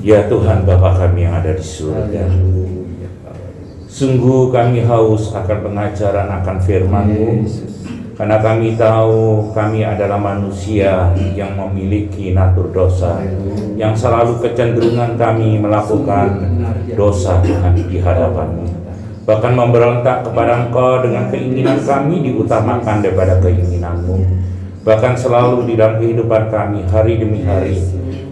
Ya Tuhan Bapa kami yang ada di surga, sungguh kami haus akan pengajaran akan firman-Mu, karena kami tahu kami adalah manusia yang memiliki natur dosa, yang selalu kecenderungan kami melakukan dosa Tuhan di hadapan-Mu, bahkan memberontak kepada Engkau dengan keinginan kami diutamakan daripada keinginan-Mu. Bahkan selalu di dalam kehidupan kami hari demi hari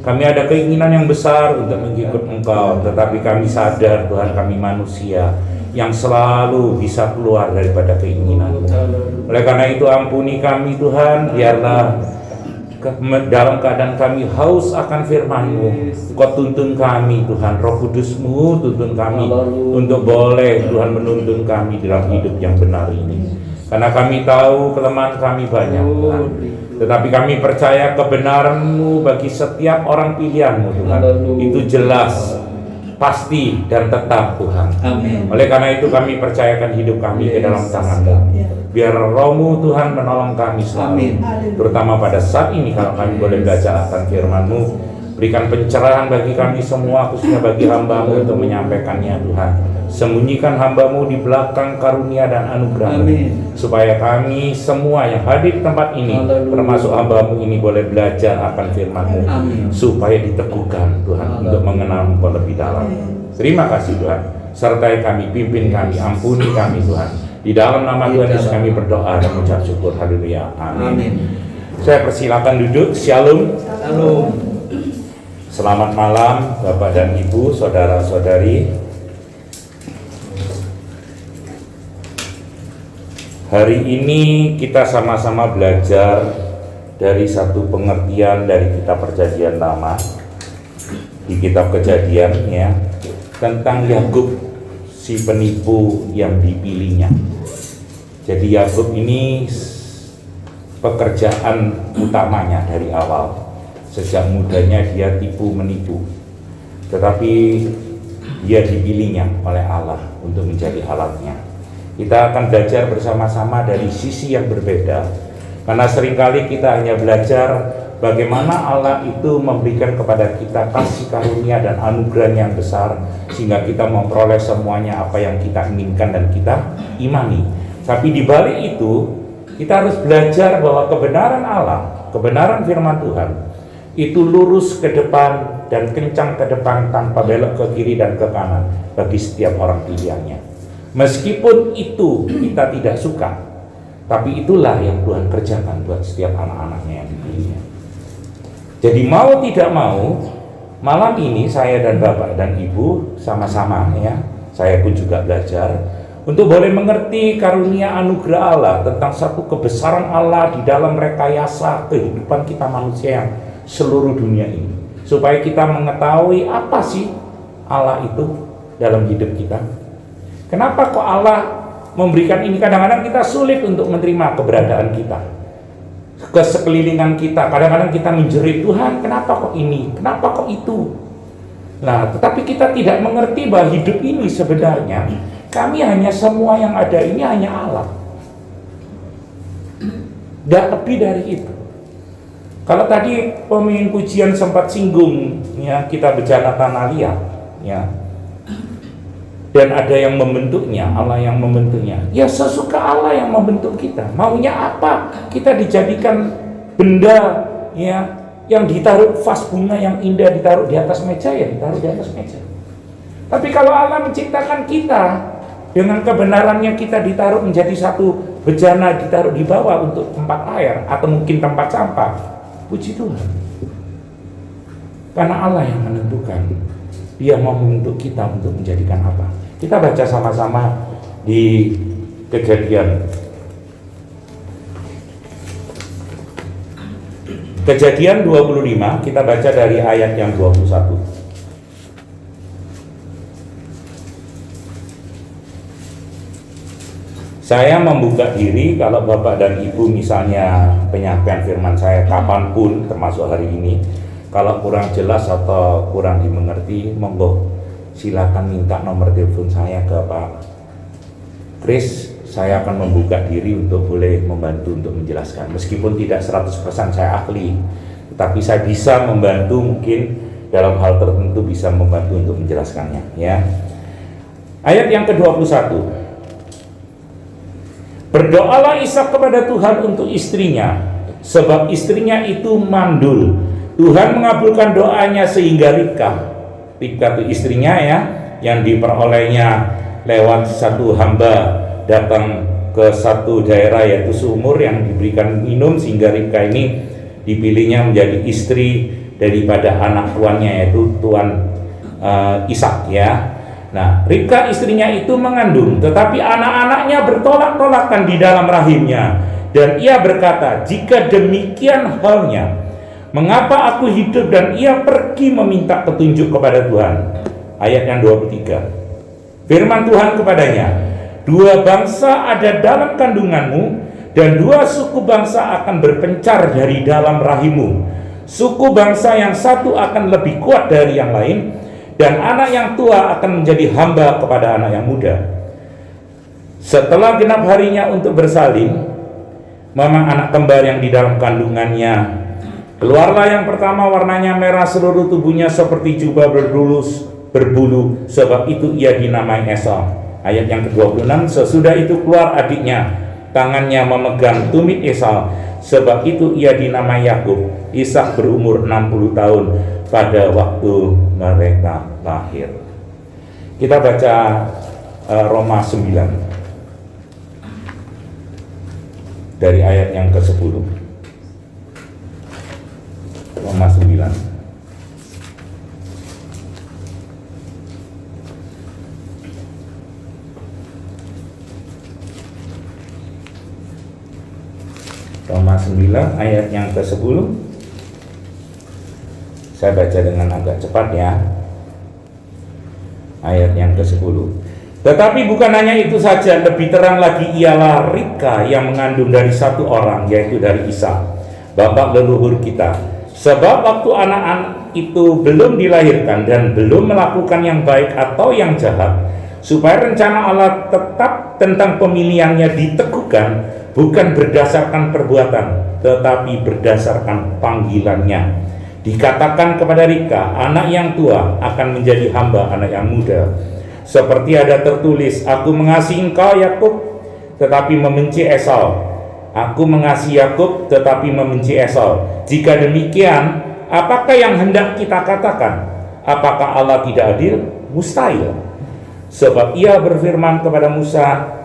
kami ada keinginan yang besar untuk mengikut Engkau, tetapi kami sadar Tuhan kami manusia yang selalu bisa keluar daripada keinginan-Mu. Oleh karena itu ampuni kami Tuhan, biarlah dalam keadaan kami haus akan firman-Mu, Kau tuntun kami Tuhan, Roh Kudus-Mu tuntun kami untuk boleh Tuhan menuntun kami dalam hidup yang benar ini. Karena kami tahu kelemahan kami banyak Tuhan, tetapi kami percaya kebenaran-Mu bagi setiap orang pilihan-Mu Tuhan, itu jelas, pasti dan tetap Tuhan. Amin. Oleh karena itu kami percayakan hidup kami ke dalam tangan-Mu. Biar Roh-Mu Tuhan menolong kami selalu. Terutama pada saat ini kalau kami boleh belajar akan firman-Mu, berikan pencerahan bagi kami semua, khususnya bagi hamba-Mu untuk menyampaikannya Tuhan. Sembunyikan hamba-Mu di belakang karunia dan anugerah-Mu, supaya kami semua yang hadir di tempat ini, termasuk hamba-Mu ini, boleh belajar akan firman-Mu, supaya diteguhkan Tuhan untuk mengenal Engkau lebih dalam. Terima kasih Tuhan, sertai kami, pimpin kami, ampuni kami Tuhan. Di dalam nama Tuhan Yesus kami berdoa dan mengucap syukur. Haleluya. Amin. Saya persilakan duduk. Shalom. Shalom. Selamat malam Bapak dan Ibu, saudara-saudari. Hari ini kita sama-sama belajar dari satu pengertian dari kitab Perjanjian Lama, di kitab Kejadian ya, tentang Yakub, si penipu yang dipilihnya. Jadi Yakub ini pekerjaan utamanya dari awal, sejak mudanya dia tipu menipu, tetapi dia dipilihnya oleh Allah untuk menjadi alatnya. Kita akan belajar bersama-sama dari sisi yang berbeda, karena seringkali kita hanya belajar bagaimana Allah itu memberikan kepada kita kasih karunia dan anugerah yang besar, sehingga kita memperoleh semuanya apa yang kita inginkan dan kita imani. Tapi di balik itu kita harus belajar bahwa kebenaran Allah, kebenaran firman Tuhan itu lurus ke depan dan kencang ke depan tanpa belok ke kiri dan ke kanan bagi setiap orang pilihannya. Meskipun itu kita tidak suka, tapi itulah yang Tuhan kerjakan buat setiap anak-anaknya yang dipilihnya. Jadi mau tidak mau, malam ini saya dan Bapak dan Ibu sama-sama ya, saya pun juga belajar untuk boleh mengerti karunia anugerah Allah, tentang satu kebesaran Allah di dalam rekayasa kehidupan kita manusia yang seluruh dunia ini, supaya kita mengetahui apa sih Allah itu dalam hidup kita. Kenapa kok Allah memberikan ini? Kadang-kadang kita sulit untuk menerima keberadaan kita, kesekelilingan kita. Kadang-kadang kita menjerit, Tuhan kenapa kok ini, kenapa kok itu. Nah, tetapi kita tidak mengerti bahwa hidup ini sebenarnya kami hanya, semua yang ada ini hanya Allah, tidak lebih dari itu. Kalau tadi pemimpin pujian sempat singgung ya, kita bejana tanah liat ya, dan ada yang membentuknya, Allah yang membentuknya. Ya sesuka Allah yang membentuk kita. Maunya apa? Kita dijadikan benda ya, yang ditaruh vas bunga yang indah ditaruh di atas meja, ya ditaruh di atas meja. Tapi kalau Allah menciptakan kita dengan kebenarannya, kita ditaruh menjadi satu bejana, ditaruh di bawah untuk tempat air atau mungkin tempat sampah. Puji Tuhan. Karena Allah yang menentukan, Dia mau membentuk kita untuk menjadikan apa. Kita baca sama-sama di Kejadian 25, kita baca dari ayat yang 21. Saya membuka diri kalau Bapak dan Ibu misalnya penyampaian firman saya kapanpun, termasuk hari ini, kalau kurang jelas atau kurang dimengerti, monggo silakan minta nomor telepon saya ke Pak Chris. Saya akan membuka diri untuk boleh membantu untuk menjelaskan. Meskipun tidak 100% saya ahli, tetapi saya bisa membantu mungkin dalam hal tertentu bisa membantu untuk menjelaskannya, ya. Ayat yang ke-21. Berdoalah Ishak kepada Tuhan untuk istrinya, sebab istrinya itu mandul. Tuhan mengabulkan doanya sehingga Ribka itu istrinya, ya, yang diperolehnya lewat satu hamba datang ke satu daerah yaitu sumur yang diberikan minum, sehingga Ribka ini dipilihnya menjadi istri daripada anak tuannya yaitu tuan Ishak, ya. Nah, Ribka istrinya itu mengandung, tetapi anak-anaknya bertolak-tolakan di dalam rahimnya, dan ia berkata, jika demikian halnya, mengapa aku hidup? Dan ia pergi meminta petunjuk kepada Tuhan. Ayat yang 23. Firman Tuhan kepadanya, 2 bangsa ada dalam kandunganmu, dan 2 suku bangsa akan berpencar dari dalam rahimmu. Suku bangsa yang satu akan lebih kuat dari yang lain, dan anak yang tua akan menjadi hamba kepada anak yang muda. Setelah genap harinya untuk bersalin, memang anak kembar yang di dalam kandungannya, keluarlah yang pertama, warnanya merah, seluruh tubuhnya seperti jubah berbulu, sebab itu ia dinamai Esau. Ayat yang ke-26. Sesudah itu keluar adiknya, tangannya memegang tumit Esau, sebab itu ia dinamai Yakub. Ishak berumur 60 tahun pada waktu mereka lahir. Kita baca Roma 9 dari ayat yang ke-10. Roma 9. Roma 9 ayat yang ke-10. Saya baca dengan agak cepat, ya. Ayat yang ke-10. Tetapi bukan hanya itu saja, lebih terang lagi ialah Ribka yang mengandung dari satu orang, yaitu dari Ishak, bapak leluhur kita. Sebab waktu anak-anak itu belum dilahirkan dan belum melakukan yang baik atau yang jahat, supaya rencana Allah tetap tentang pemilihannya diteguhkan, bukan berdasarkan perbuatan, tetapi berdasarkan panggilannya. Dikatakan kepada Ribka, anak yang tua akan menjadi hamba anak yang muda. Seperti ada tertulis, aku mengasihi engkau Yakub, tetapi membenci Esau. Aku mengasihi Yakub, tetapi membenci Esau. Jika demikian, apakah yang hendak kita katakan? Apakah Allah tidak adil? Mustahil. Sebab ia berfirman kepada Musa,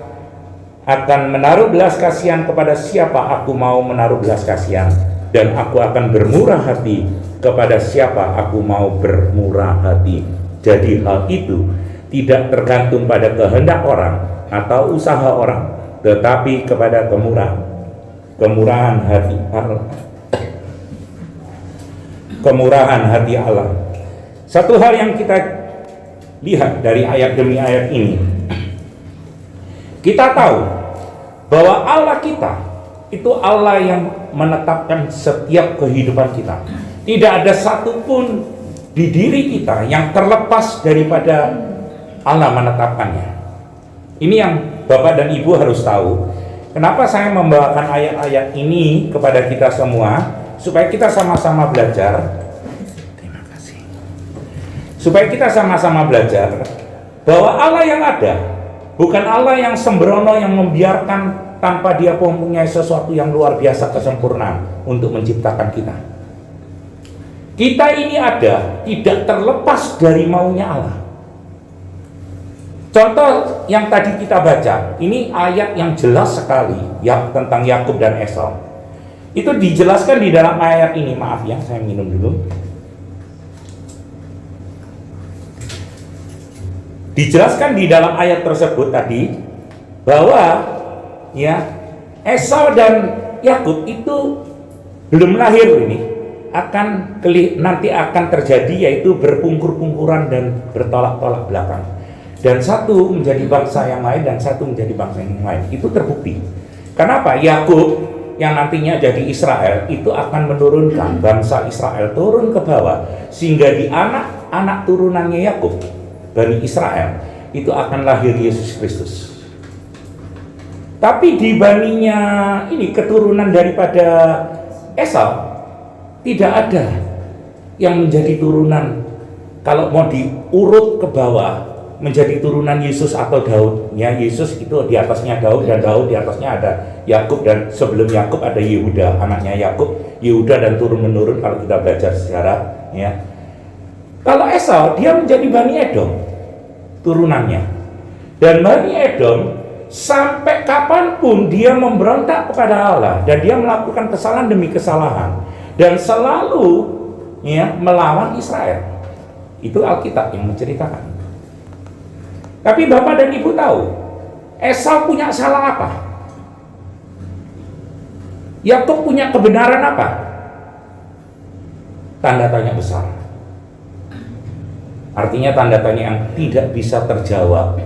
akan menaruh belas kasihan kepada siapa aku mau menaruh belas kasihan, dan aku akan bermurah hati kepada siapa aku mau bermurah hati. Jadi hal itu tidak tergantung pada kehendak orang atau usaha orang, tetapi kepada kemurahan hati Allah. Kemurahan hati Allah. Satu hal yang kita lihat dari ayat demi ayat ini, kita tahu bahwa Allah kita itu Allah yang menetapkan setiap kehidupan kita. Tidak ada satupun di diri kita yang terlepas daripada Allah menetapkannya. Ini yang Bapak dan Ibu harus tahu. Kenapa saya membawakan ayat-ayat ini kepada kita semua? Supaya kita sama-sama belajar. Terima kasih. Supaya kita sama-sama belajar bahwa Allah yang ada bukan Allah yang sembrono, yang membiarkan tanpa dia mempunyai sesuatu yang luar biasa kesempurnaan untuk menciptakan kita. Kita ini ada tidak terlepas dari maunya Allah. Contoh yang tadi kita baca, ini ayat yang jelas sekali ya tentang Yakub dan Esau. Itu dijelaskan di dalam ayat ini. Maaf ya, saya minum dulu. Dijelaskan di dalam ayat tersebut tadi bahwa ya Esau dan Yakub itu belum lahir, ini nanti akan terjadi, yaitu berpungkur-pungkuran dan bertolak-tolak belakang, dan satu menjadi bangsa yang lain dan satu menjadi bangsa yang lain. Itu terbukti. Kenapa? Yakub yang nantinya jadi Israel itu akan menurunkan bangsa Israel turun ke bawah, sehingga di anak-anak turunannya Yakub, Bani Israel, itu akan lahir Yesus Kristus. Tapi di baninya ini keturunan daripada Esau tidak ada yang menjadi turunan, kalau mau diurut ke bawah, menjadi turunan Yesus atau Daud. Ya, Yesus itu di atasnya Daud, dan Daud di atasnya ada Yakub, dan sebelum Yakub ada Yehuda, anaknya Yakub. Yehuda dan turun-menurun kalau kita belajar sejarah. Ya. Kalau Esau, dia menjadi Bani Edom, turunannya. Dan Bani Edom, sampai kapanpun dia memberontak kepada Allah, dan dia melakukan kesalahan demi kesalahan, dan selalu melawan Israel. Itu Alkitab yang menceritakan. Tapi Bapak dan Ibu tahu, Esau punya salah apa? Yakub punya kebenaran apa? Tanda tanya besar. Artinya tanda tanya yang tidak bisa terjawab,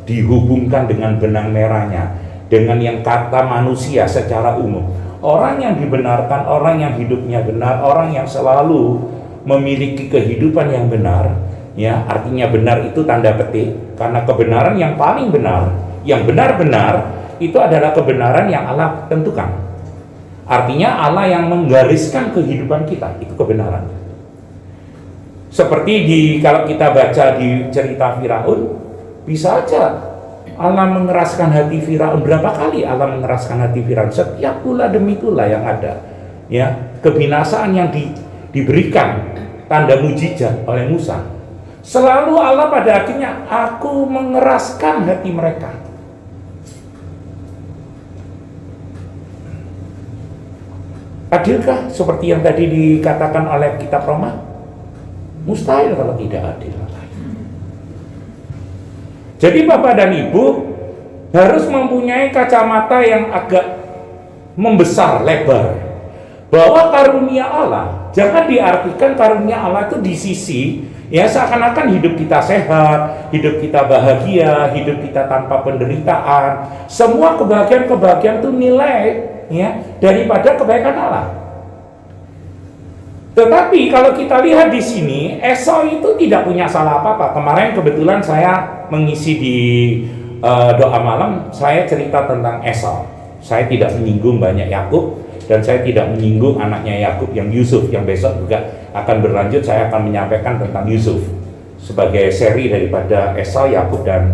dihubungkan dengan benang merahnya, dengan yang kata manusia secara umum. Orang yang dibenarkan, orang yang hidupnya benar, orang yang selalu memiliki kehidupan yang benar, ya, artinya benar itu tanda petik, karena kebenaran yang paling benar, yang benar-benar itu adalah kebenaran yang Allah tentukan. Artinya Allah yang menggariskan kehidupan kita, itu kebenaran. Seperti kalau kita baca di cerita Firaun, bisa aja Allah mengeraskan hati Firaun. Berapa kali Allah mengeraskan hati Firaun? Setiap pula demi pula yang ada, ya, kebinasaan yang diberikan tanda mujizat oleh Musa. Selalu Allah pada akhirnya, aku mengeraskan hati mereka. Adilkah seperti yang tadi dikatakan oleh kitab Roma? Mustahil kalau tidak adil. Jadi Bapak dan Ibu harus mempunyai kacamata yang agak membesar, lebar, bahwa karunia Allah jangan diartikan karunia Allah itu di sisi, ya, seakan-akan hidup kita sehat, hidup kita bahagia, hidup kita tanpa penderitaan. Semua kebahagiaan-kebahagiaan itu nilai, ya, daripada kebaikan Allah. Tetapi kalau kita lihat di sini, Esau itu tidak punya salah apa-apa. Kemarin kebetulan saya mengisi di doa malam, saya cerita tentang Esau. Saya tidak menyinggung banyak Yakub, dan saya tidak menyinggung anaknya Yakub yang Yusuf, yang besok juga akan berlanjut. Saya akan menyampaikan tentang Yusuf sebagai seri daripada Esau, Yakub, dan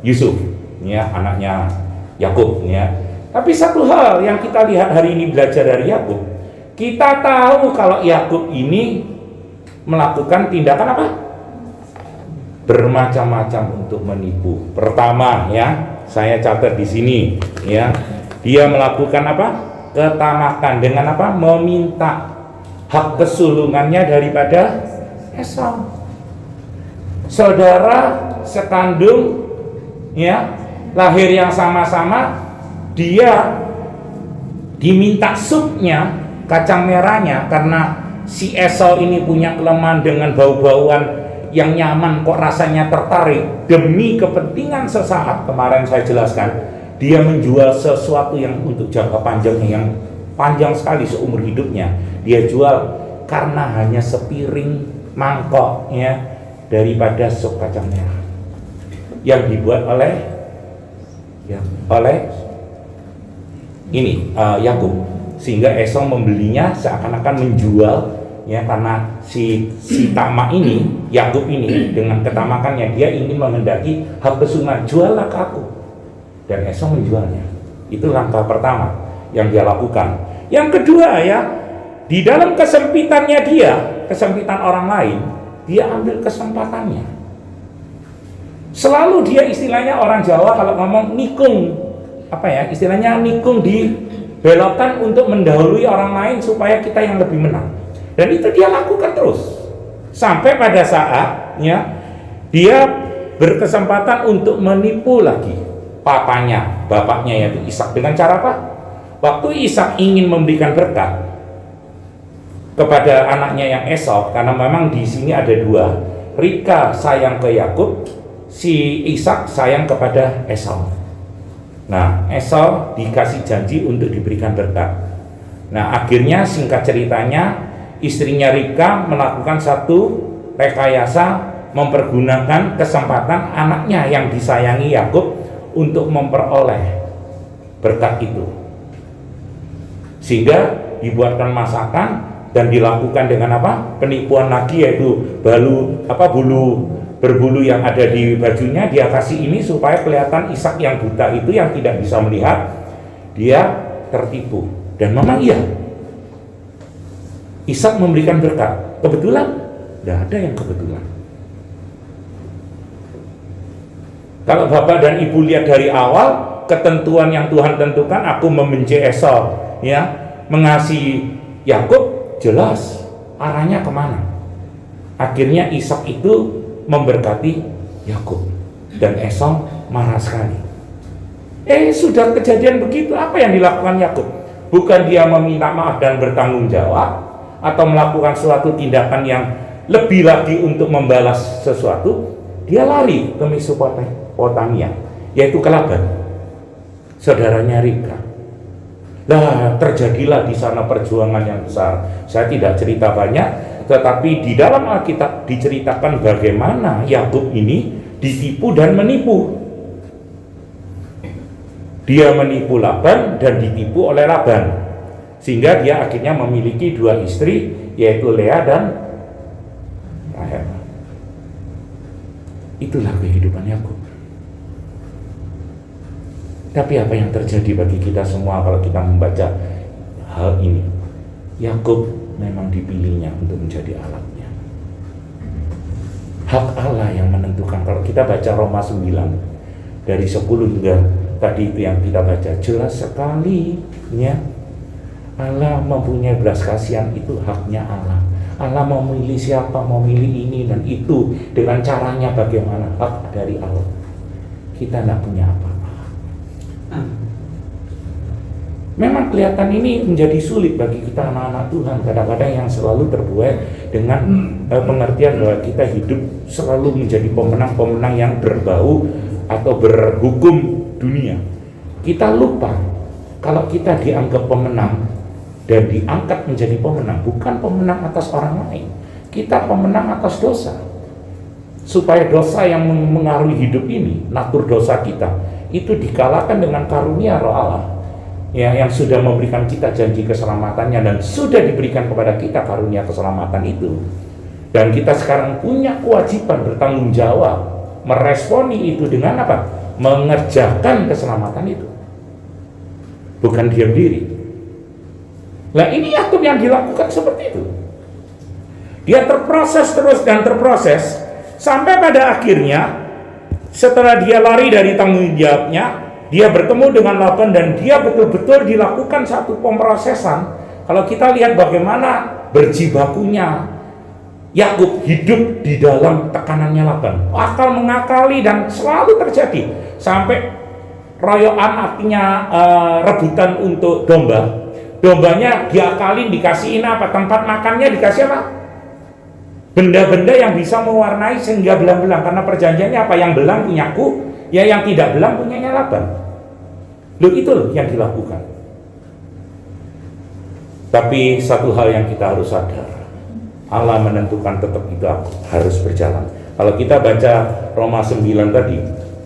Yusuf, ya, anaknya Yakub, ya. Tapi satu hal yang kita lihat hari ini belajar dari Yakub, kita tahu kalau Yakub ini melakukan tindakan apa? Bermacam-macam untuk menipu. Pertama, ya, saya catat di sini, ya, dia melakukan apa? Ketamakan dengan apa? Meminta hak kesulungannya daripada Esau. Saudara sekandung, ya, lahir yang sama-sama, dia diminta supnya, kacang merahnya, karena si Esau ini punya kelemahan dengan bau-bauan yang nyaman, kok rasanya tertarik. Demi kepentingan sesaat, kemarin saya jelaskan, dia menjual sesuatu yang untuk jangka panjangnya, yang panjang sekali seumur hidupnya, dia jual karena hanya sepiring mangkok, ya, daripada sup kacang merah yang dibuat oleh ini Yakub. Sehingga Esau membelinya seakan-akan menjual, ya, karena si tamak ini, Yakub ini dengan ketamakannya, dia ingin menghendaki hak kesulungan, juallah ke aku. Dan Esau menjualnya. Itu langkah pertama yang dia lakukan. Yang kedua, ya, di dalam kesempitannya dia, kesempitan orang lain, dia ambil kesempatannya. Selalu dia, istilahnya orang Jawa kalau ngomong nikung, apa ya, istilahnya nikung, dibelokkan untuk mendahului orang lain supaya kita yang lebih menang. Dan itu dia lakukan terus sampai pada saat, ya, dia berkesempatan untuk menipu lagi bapaknya, yaitu Ishak. Dengan cara apa? Waktu Ishak ingin memberikan berkat kepada anaknya yang Esau, karena memang di sini ada dua, Ribka sayang ke Yakub, si Ishak sayang kepada Esau. Nah, Esau dikasih janji untuk diberikan berkat. Nah, akhirnya singkat ceritanya, istrinya Ribka melakukan satu rekayasa, mempergunakan kesempatan anaknya yang disayangi Yakub untuk memperoleh berkat itu. Sehingga dibuatkan masakan, dan dilakukan dengan apa? Penipuan lagi, yaitu bulu berbulu yang ada di bajunya dia kasih ini supaya kelihatan Ishak yang buta itu, yang tidak bisa melihat, dia tertipu. Dan memang iya, Ishak memberikan berkat. Kebetulan? Tidak ada yang kebetulan. Kalau Bapak dan Ibu lihat dari awal ketentuan yang Tuhan tentukan, aku membenci Esau, ya, mengasihi Yakub, jelas arahnya kemana. Akhirnya Ishak itu memberkati Yakub dan Esau marah sekali. Sudah kejadian begitu, apa yang dilakukan Yakub? Bukan dia meminta maaf dan bertanggung jawab atau melakukan suatu tindakan yang lebih lagi untuk membalas sesuatu, dia lari ke Mesopotamia, yaitu ke Laban, saudaranya Ribka. Lah, terjadilah di sana perjuangan yang besar. Saya tidak cerita banyak, tetapi di dalam Alkitab diceritakan bagaimana Yakub ini ditipu dan menipu. Dia menipu Laban dan ditipu oleh Laban, sehingga dia akhirnya memiliki 2 istri, yaitu Lea dan Rahel. Itulah kehidupan Yakub. Tapi apa yang terjadi bagi kita semua kalau kita membaca hal ini? Yakub memang dipilihnya untuk menjadi alatnya. Hak Allah yang menentukan. Kalau kita baca Roma 9 dari 10 hingga tadi itu yang kita baca, jelas sekali, ya, Allah mempunyai belas kasihan, itu haknya Allah. Allah mau memilih siapa, mau milih ini dan itu dengan caranya bagaimana, hak dari Allah. Kita tidak punya apa-apa. Memang kelihatan ini menjadi sulit bagi kita anak-anak Tuhan, kadang-kadang yang selalu terbuai dengan pengertian bahwa kita hidup selalu menjadi pemenang-pemenang yang berbau atau berhukum dunia. Kita lupa kalau kita dianggap pemenang dan diangkat menjadi pemenang, bukan pemenang atas orang lain, kita pemenang atas dosa. Supaya dosa yang mengaruhi hidup ini, natur dosa kita, itu dikalahkan dengan karunia Roh Allah, ya, yang sudah memberikan kita janji keselamatannya dan sudah diberikan kepada kita karunia keselamatan itu. Dan kita sekarang punya kewajiban bertanggung jawab meresponi itu dengan apa? Mengerjakan keselamatan itu, bukan diam diri. Nah, ini Yakub yang dilakukan seperti itu. Dia terproses terus dan terproses sampai pada akhirnya setelah dia lari dari tanggung jawabnya, dia bertemu dengan Laban dan dia betul-betul dilakukan satu pemrosesan. Kalau kita lihat bagaimana berjibakunya Yakub hidup di dalam tekanannya Laban, akal mengakali dan selalu terjadi sampai royoan, artinya rebutan untuk domba. Dombanya diakalin, dikasihin apa? Tempat makannya dikasih apa? Benda-benda yang bisa mewarnai sehingga belang-belang, karena perjanjiannya apa? Yang belang punyaku, ya yang tidak belang punyanya Laban. Loh, itu loh yang dilakukan. Tapi satu hal yang kita harus sadar, Allah menentukan tetap itu harus berjalan. Kalau kita baca Roma 9 tadi,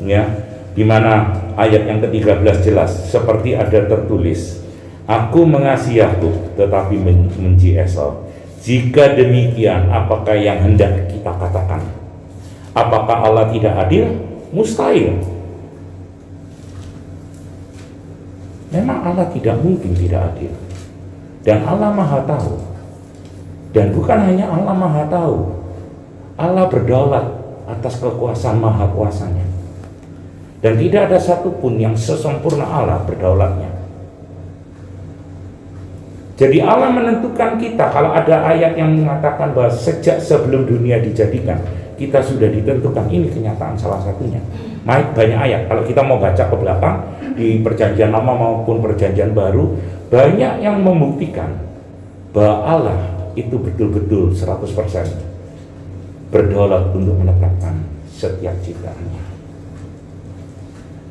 ya, di mana ayat yang ke-13 jelas, seperti ada tertulis, aku mengasihi Yakub tetapi membenci Esau. Jika demikian, apakah yang hendak kita katakan? Apakah Allah tidak adil? Mustahil. Memang Allah tidak mungkin tidak adil. Dan Allah Maha Tahu. Dan bukan hanya Allah Maha Tahu, Allah berdaulat atas kekuasaan Maha Kuasanya. Dan tidak ada satupun yang sesempurna Allah berdaulatnya. Jadi Allah menentukan kita. Kalau ada ayat yang mengatakan bahwa sejak sebelum dunia dijadikan, kita sudah ditentukan, ini kenyataan salah satunya. Banyak ayat, kalau kita mau baca ke belakang di perjanjian lama maupun perjanjian baru, banyak yang membuktikan bahwa Allah itu betul-betul 100% berdaulat untuk menetapkan setiap ciptaannya.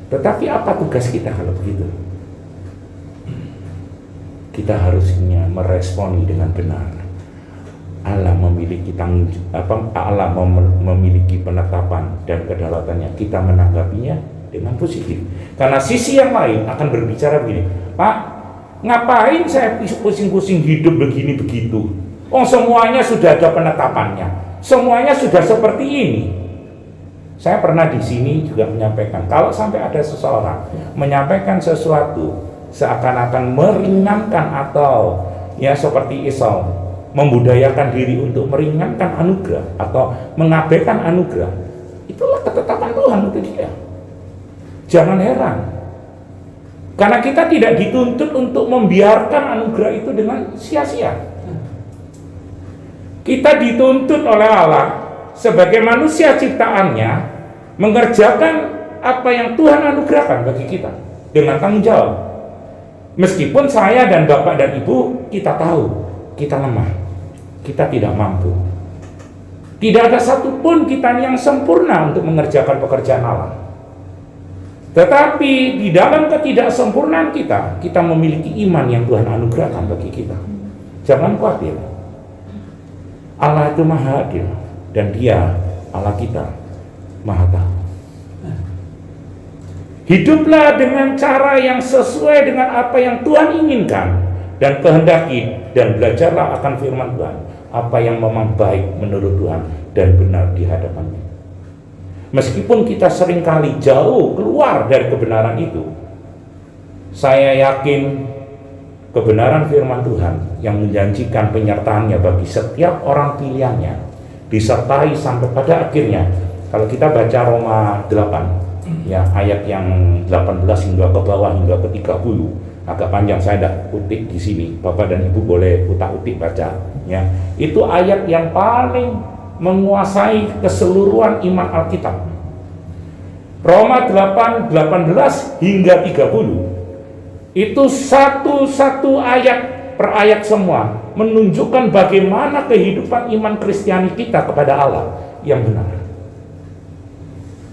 Tetapi apa tugas kita kalau begitu? Kita harusnya meresponi dengan benar. Allah memiliki Allah memiliki penetapan dan kedaulatannya. Kita menanggapinya dengan positif. Karena sisi yang lain akan berbicara begini, Pak, ngapain saya pusing-pusing hidup begini begitu? Oh, semuanya sudah ada penetapannya, semuanya sudah seperti ini. Saya pernah di sini juga menyampaikan, kalau sampai ada seseorang menyampaikan sesuatu seakan-akan meringankan atau ya seperti Esau membudayakan diri untuk meringankan anugerah atau mengabaikan anugerah, itulah ketetapan Tuhan untuk dia. Jangan heran, karena kita tidak dituntut untuk membiarkan anugerah itu dengan sia-sia. Kita dituntut oleh Allah sebagai manusia ciptaannya mengerjakan apa yang Tuhan anugerahkan bagi kita dengan tanggung jawab. Meskipun saya dan Bapak dan Ibu, kita tahu kita lemah, kita tidak mampu. Tidak ada satupun kita yang sempurna untuk mengerjakan pekerjaan Allah. Tetapi di dalam ketidaksempurnaan kita, kita memiliki iman yang Tuhan anugerahkan bagi kita. Jangan khawatir, Allah itu maha adil, dan Dia, Allah kita, maha tahu. Hiduplah dengan cara yang sesuai dengan apa yang Tuhan inginkan dan kehendaki, dan belajarlah akan firman Tuhan, apa yang memang baik menurut Tuhan dan benar di hadapannya. Meskipun kita seringkali jauh keluar dari kebenaran itu, saya yakin kebenaran firman Tuhan yang menjanjikan penyertaannya bagi setiap orang pilihannya disertai sampai pada akhirnya. Kalau kita baca Roma 8 ya, ayat yang 18 hingga ke bawah hingga ke 30, agak panjang, saya tidak utik di sini, Bapak dan Ibu boleh utak-utik baca ya. Itu ayat yang paling menguasai keseluruhan iman Alkitab. Roma 8, 18 hingga 30 itu satu ayat per ayat semua menunjukkan bagaimana kehidupan iman Kristiani kita kepada Allah yang benar.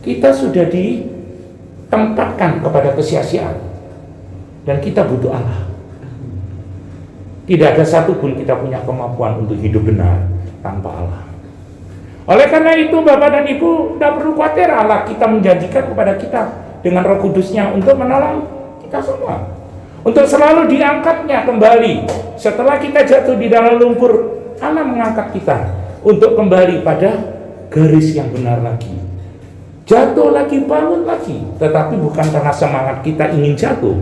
Kita sudah ditempatkan kepada kesia-siaan dan kita butuh Allah. Tidak ada satupun kita punya kemampuan untuk hidup benar tanpa Allah. Oleh karena itu Bapak dan Ibu tidak perlu khawatir, Allah kita menjanjikan kepada kita dengan Roh Kudus-Nya untuk menolong kita semua, untuk selalu diangkatnya kembali. Setelah kita jatuh di dalam lumpur, Allah mengangkat kita untuk kembali pada garis yang benar lagi. Jatuh lagi, bangun lagi, tetapi bukan karena semangat kita ingin jatuh,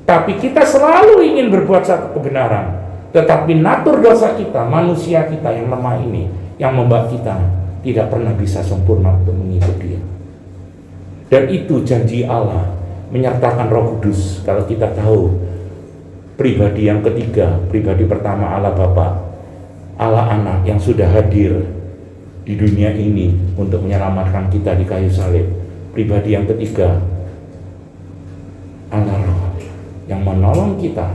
tapi kita selalu ingin berbuat satu kebenaran. Tetapi natur dosa kita, manusia kita yang lemah ini, yang membuat kita tidak pernah bisa sempurna untuk mengikut Dia. Dan itu janji Allah menyertakan Roh Kudus. Kalau kita tahu pribadi yang ketiga, pribadi pertama Allah Bapa, Allah Anak yang sudah hadir di dunia ini untuk menyelamatkan kita di kayu salib. Pribadi yang ketiga, Allah Roh yang menolong kita,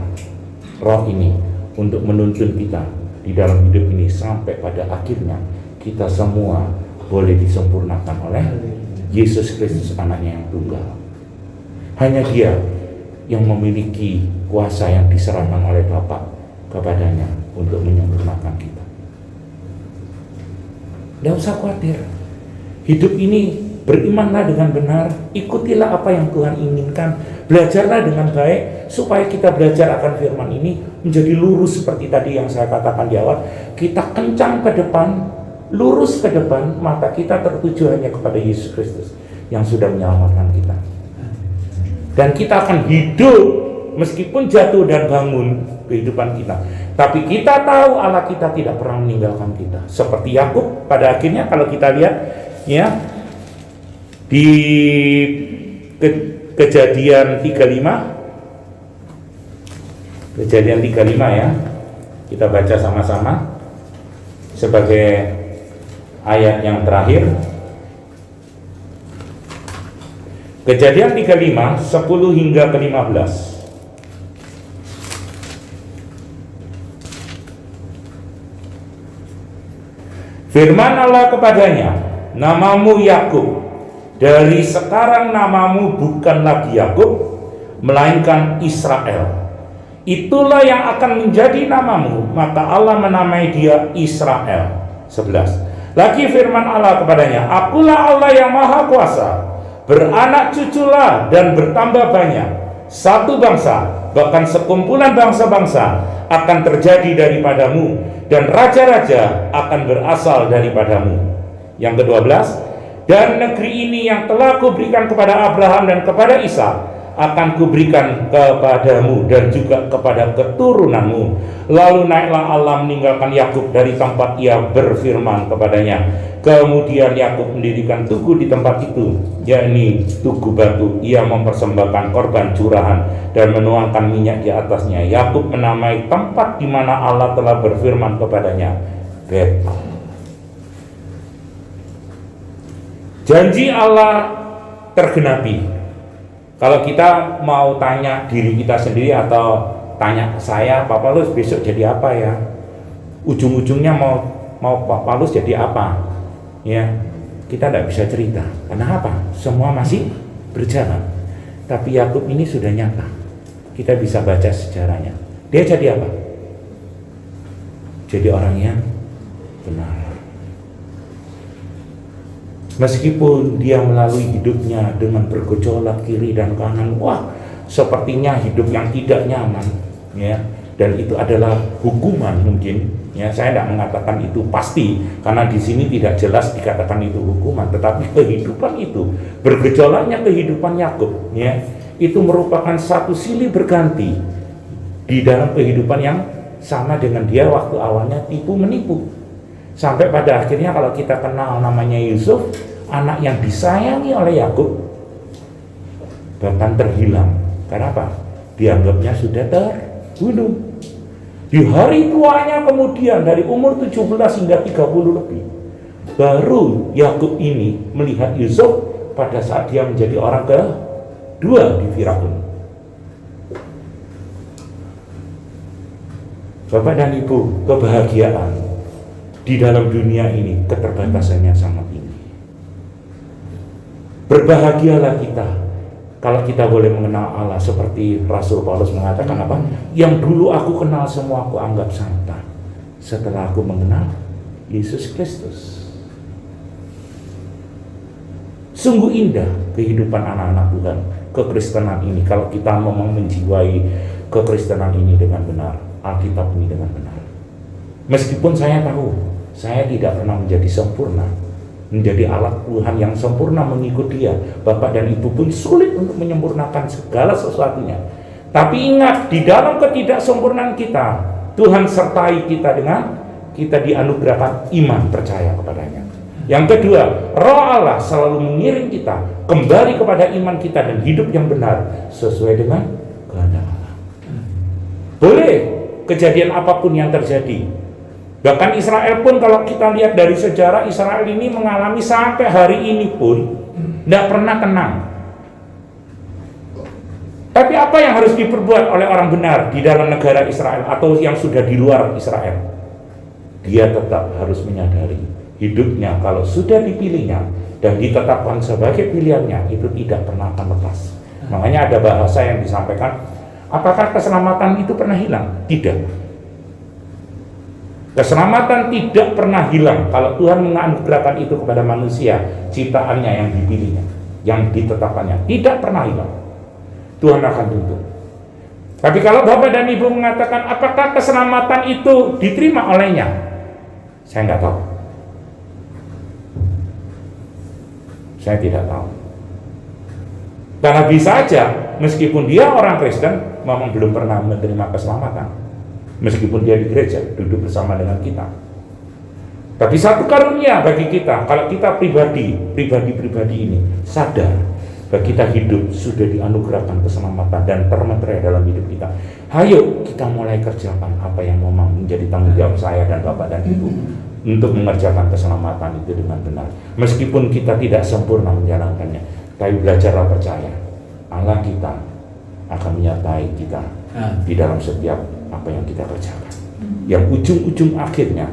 Roh ini untuk menuntun kita di dalam hidup ini sampai pada akhirnya kita semua boleh disempurnakan oleh Yesus Kristus, anaknya yang tunggal. Hanya Dia yang memiliki kuasa yang diserahkan oleh Bapa kepadanya untuk menyempurnakan kita. Tidak usah khawatir. Hidup ini berimanlah dengan benar, ikutilah apa yang Tuhan inginkan, belajarlah dengan baik supaya kita belajar akan firman ini menjadi lurus seperti tadi yang saya katakan di awal. Kita kencang ke depan, lurus ke depan, mata kita tertuju hanya kepada Yesus Kristus yang sudah menyelamatkan kita. Dan kita akan hidup meskipun jatuh dan bangun kehidupan kita, tapi kita tahu Allah kita tidak pernah meninggalkan kita. Seperti Yakub pada akhirnya, kalau kita lihat ya di Kejadian 35 ya, kita baca sama-sama sebagai ayat yang terakhir. Kejadian 35 10 hingga ke 15. Firman Allah kepadanya, namamu Yakub, dari sekarang namamu bukan lagi Yakub, melainkan Israel. Itulah yang akan menjadi namamu. Maka Allah menamai dia Israel. 11. Lagi firman Allah kepadanya, akulah Allah yang maha kuasa, beranak cuculah dan bertambah banyak, satu bangsa, bahkan sekumpulan bangsa-bangsa akan terjadi daripadamu, dan raja-raja akan berasal daripadamu. Yang ke-12, dan negeri ini yang telah kuberikan kepada Abraham dan kepada Ishak akan kuberikan kepadamu dan juga kepada keturunanmu. Lalu naiklah Allah meninggalkan Yakub dari tempat ia berfirman kepadanya. Kemudian Yakub mendirikan tugu di tempat itu, yakni tugu batu. Ia mempersembahkan korban curahan dan menuangkan minyak di atasnya. Yakub menamai tempat di mana Allah telah berfirman kepadanya Betel. Janji Allah tergenapi. Kalau kita mau tanya diri kita sendiri atau tanya saya, Pak Paulus besok jadi apa ya? Ujung-ujungnya mau Pak Paulus jadi apa? Ya, kita tidak bisa cerita. Karena apa? Semua masih berjalan. Tapi Yakub ini sudah nyata. Kita bisa baca sejarahnya. Dia jadi apa? Jadi orang yang benar. Meskipun dia melalui hidupnya dengan bergejolak kiri dan kanan, wah, sepertinya hidup yang tidak nyaman, ya. Dan itu adalah hukuman mungkin, ya. Saya tidak mengatakan itu pasti, karena di sini tidak jelas dikatakan itu hukuman, tetapi kehidupan itu, bergejolaknya kehidupan Yakub, ya, itu merupakan satu silih berganti di dalam kehidupan yang sama dengan dia waktu awalnya tipu menipu. Sampai pada akhirnya kalau kita kenal namanya Yusuf, anak yang disayangi oleh Yakub, bahkan terhilang. Karena apa? Dianggapnya sudah terbunuh. Di hari tuanya kemudian dari umur 17 hingga 30 lebih, baru Yakub ini melihat Yusuf pada saat dia menjadi orang kedua di Firaun. Bapak dan Ibu, kebahagiaan di dalam dunia ini keterbatasannya sangat tinggi. Berbahagialah kita kalau kita boleh mengenal Allah seperti Rasul Paulus mengatakan apa? Yang dulu aku kenal semua aku anggap santan setelah aku mengenal Yesus Kristus. Sungguh indah kehidupan anak-anak Tuhan, kekristenan ini. Kalau kita memang menjiwai kekristenan ini dengan benar, Alkitab ini dengan benar. Meskipun saya tahu saya tidak pernah menjadi sempurna, menjadi alat Tuhan yang sempurna mengikut Dia. Bapak dan Ibu pun sulit untuk menyempurnakan segala sesuatunya. Tapi ingat, di dalam ketidaksempurnaan kita, Tuhan sertai kita dengan kita dianugerahkan iman percaya kepadanya. Yang kedua, Roh Allah selalu mengiring kita kembali kepada iman kita dan hidup yang benar sesuai dengan kehendak Allah. Boleh kejadian apapun yang terjadi. Bahkan Israel pun kalau kita lihat dari sejarah, Israel ini mengalami sampai hari ini pun tidak pernah tenang. Tapi apa yang harus diperbuat oleh orang benar di dalam negara Israel atau yang sudah di luar Israel? Dia tetap harus menyadari hidupnya kalau sudah dipilihnya dan ditetapkan sebagai pilihannya, itu tidak pernah akan lepas. Makanya ada bahasa yang disampaikan, apakah keselamatan itu pernah hilang? Tidak. Keselamatan tidak pernah hilang kalau Tuhan menganugerahkan itu kepada manusia, ciptaannya yang dipilihnya, yang ditetapkannya, tidak pernah hilang. Tuhan akan tuntut. Tapi kalau Bapak dan Ibu mengatakan apakah keselamatan itu diterima olehnya, saya nggak tahu. Saya tidak tahu. Karena bisa aja meskipun dia orang Kristen memang belum pernah menerima keselamatan. Meskipun dia di gereja, duduk bersama dengan kita. Tapi satu karunia bagi kita, kalau kita pribadi ini sadar bahwa kita hidup sudah dianugerahkan keselamatan dan termeterai dalam hidup kita. Ayo kita mulai kerjakan apa yang memang menjadi tanggung jawab saya dan Bapak dan Ibu untuk mengerjakan keselamatan itu dengan benar. Meskipun kita tidak sempurna menjalankannya, tapi belajarlah percaya, Allah kita akan menyertai kita di dalam setiap apa yang kita kerjakan. Yang ujung-ujung akhirnya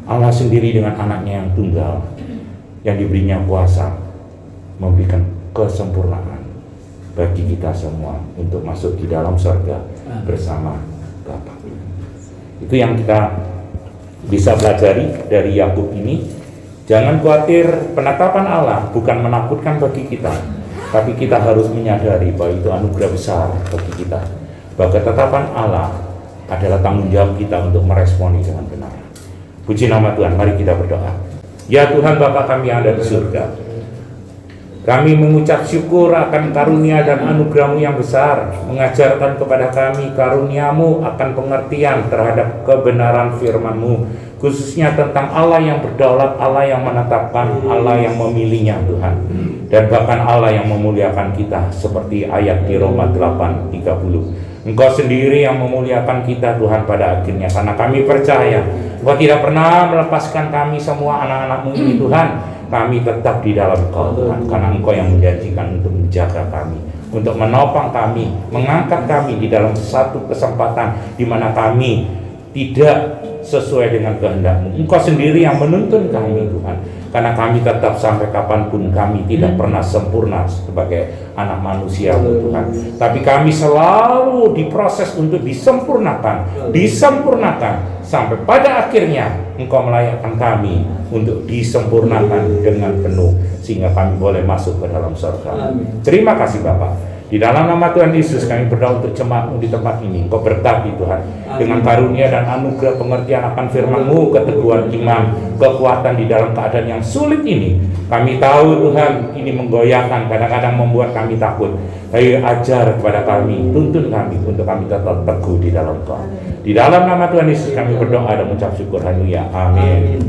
Allah sendiri dengan anaknya yang tunggal yang diberinya kuasa memberikan kesempurnaan bagi kita semua untuk masuk di dalam surga bersama Bapa. Itu yang kita bisa pelajari dari Yakub ini. Jangan khawatir, penetapan Allah bukan menakutkan bagi kita, tapi kita harus menyadari bahwa itu anugerah besar bagi kita. Bahwa ketetapan Allah adalah tanggung jawab kita untuk meresponi dengan benar. Puji nama Tuhan, mari kita berdoa. Ya Tuhan Bapa kami yang ada di surga, kami mengucap syukur akan karunia dan anugerah-Mu yang besar, mengajarkan kepada kami karunia-Mu akan pengertian terhadap kebenaran firman-Mu, khususnya tentang Allah yang berdaulat, Allah yang menetapkan, Allah yang memilihnya Tuhan, dan bahkan Allah yang memuliakan kita, seperti ayat di Roma 8:30. Engkau sendiri yang memuliakan kita Tuhan pada akhirnya, karena kami percaya Engkau tidak pernah melepaskan kami semua anak-anak-Mu ini Tuhan. Kami tetap di dalam Engkau Tuhan, karena Engkau yang menjanjikan untuk menjaga kami, untuk menopang kami, mengangkat kami di dalam satu kesempatan di mana kami tidak sesuai dengan kehendak-Mu. Engkau sendiri yang menuntun kami Tuhan, karena kami tetap sampai kapanpun kami tidak pernah sempurna sebagai anak manusia-Mu Tuhan, tapi kami selalu diproses untuk disempurnakan sampai pada akhirnya Engkau melayakkan kami untuk disempurnakan dengan penuh, sehingga kami boleh masuk ke dalam surga. Terima kasih Bapak. Di dalam nama Tuhan Yesus kami berdoa untuk jemaat-Mu di tempat ini. Engkau berkati Tuhan dengan karunia dan anugerah pengertian akan firman-Mu, keteguhan iman, kekuatan di dalam keadaan yang sulit ini. Kami tahu Tuhan ini menggoyahkan, kadang-kadang membuat kami takut. Ayo ajar kepada kami, tuntun kami untuk kami tetap teguh di dalam Kau. Di dalam nama Tuhan Yesus kami berdoa dan mengucap syukur. Haleluya. Amin.